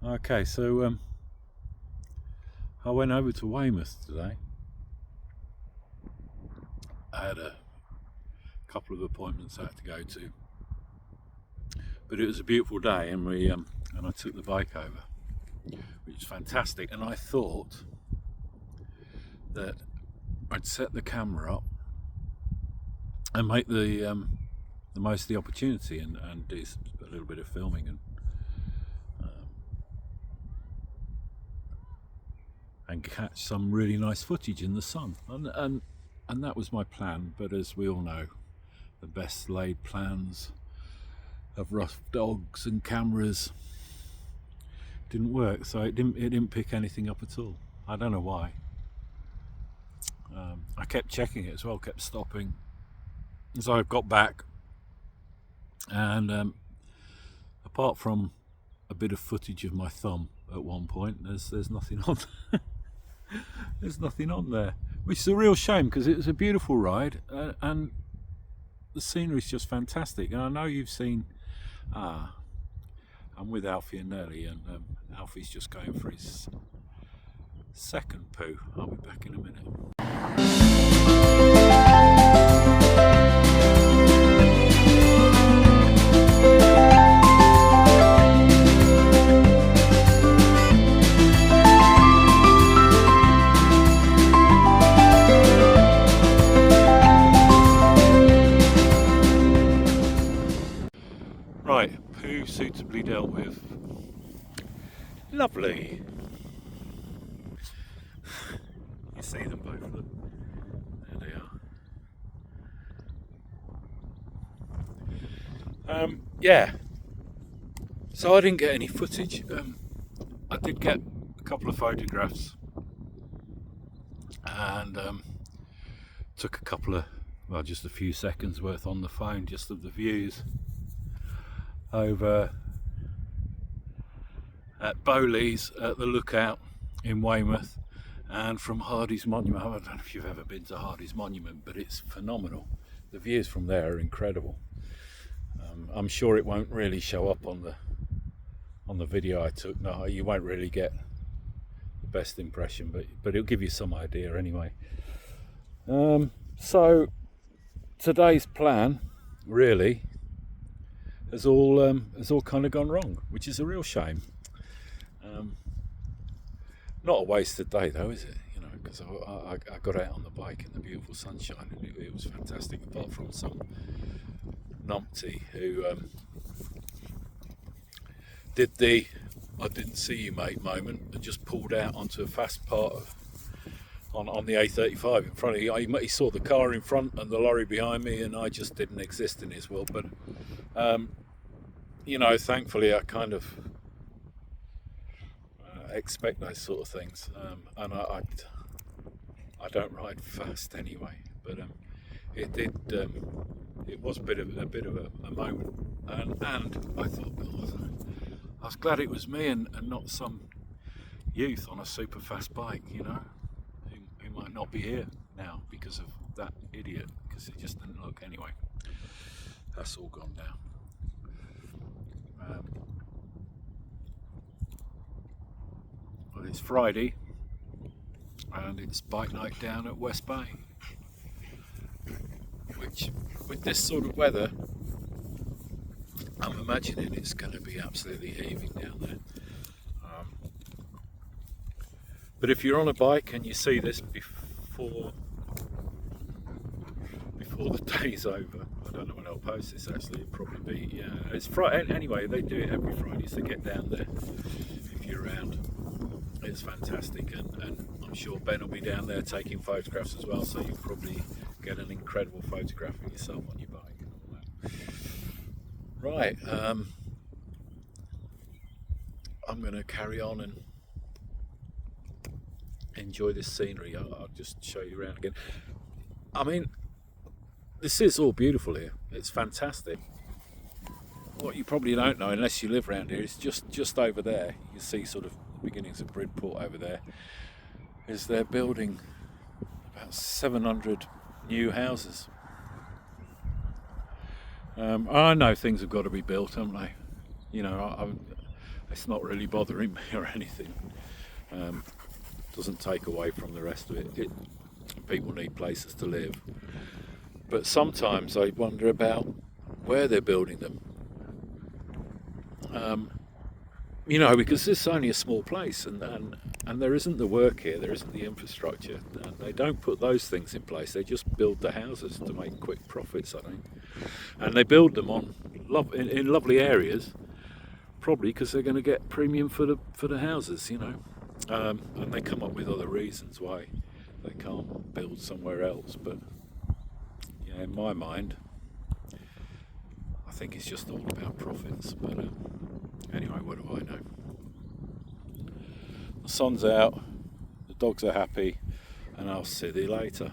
Okay, so I went over to Weymouth today. I had a couple of appointments I had to go to, but it was a beautiful day, and I took the bike over, which is fantastic. And I thought that I'd set the camera up and make the most of the opportunity and do a little bit of filming and catch some really nice footage in the sun, and that was my plan. But as we all know, the best laid plans of rough dogs and cameras didn't work, so it didn't pick anything up at all. I don't know why. I kept checking it as well, kept stopping. So I got back, and apart from a bit of footage of my thumb at one point, there's nothing on. There's nothing on there, which is a real shame, because it was a beautiful ride, and the scenery is just fantastic. And I know you've seen. I'm with Alfie and Jelly, and Alfie's just going for his second poo. I'll be back in a minute. Right, poo suitably dealt with. Lovely. You see them both of them. There they are. Yeah. So I didn't get any footage. I did get a couple of photographs, and took a couple of, well, just a few seconds worth on the phone, just of the views over at Bowley's at the Lookout in Weymouth, and from Hardy's Monument. I don't know if you've ever been to Hardy's Monument, but it's phenomenal. The views from there are incredible. I'm sure it won't really show up on the video I took. No, you won't really get the best impression, but it'll give you some idea anyway. So today's plan really has all kind of gone wrong, which is a real shame. Not a wasted day though, is it? You know, because I got out on the bike in the beautiful sunshine, and it was fantastic. Apart from some numpty who did the "I didn't see you, mate" moment and just pulled out onto a fast part on the A35 in front of you. He saw the car in front and the lorry behind me, and I just didn't exist in his world. But you know, thankfully I kind of expect those sort of things, and I don't ride fast anyway. But it did. It was a bit of a moment, and I thought, I was glad it was me and not some youth on a super fast bike, you know, who might not be here now because of that idiot, because it just didn't look. Anyway, that's all gone now. Well, it's Friday and it's bike night down at West Bay, which with this sort of weather I'm imagining it's going to be absolutely heaving down there. But if you're on a bike and you see this before the day's over, I don't know when I'll post this actually, it'll probably be, yeah, it's Friday. Anyway, they do it every Friday, so get down there if you're around. It's fantastic, and I'm sure Ben will be down there taking photographs as well, so you'll probably get an incredible photograph of yourself on your bike and all that. Right, I'm going to carry on and enjoy this scenery. I'll just show you around again. I mean, this is all beautiful here. It's fantastic. What you probably don't know, unless you live around here, is just over there. You see sort of the beginnings of Bridport over there. Is they're building about 700 new houses. I know things have got to be built, haven't they? You know, it's not really bothering me or anything. Doesn't take away from the rest of it. People need places to live, but sometimes I wonder about where they're building them. Because it's only a small place, and there isn't the work here, there isn't the infrastructure, and they don't put those things in place. They just build the houses to make quick profits, I think, and they build them in lovely areas, probably because they're going to get premium for the houses, and they come up with other reasons why they can't build somewhere else. But yeah, in my mind, I think it's just all about profits. But anyway, what do I know? The sun's out, the dogs are happy, and I'll see you later.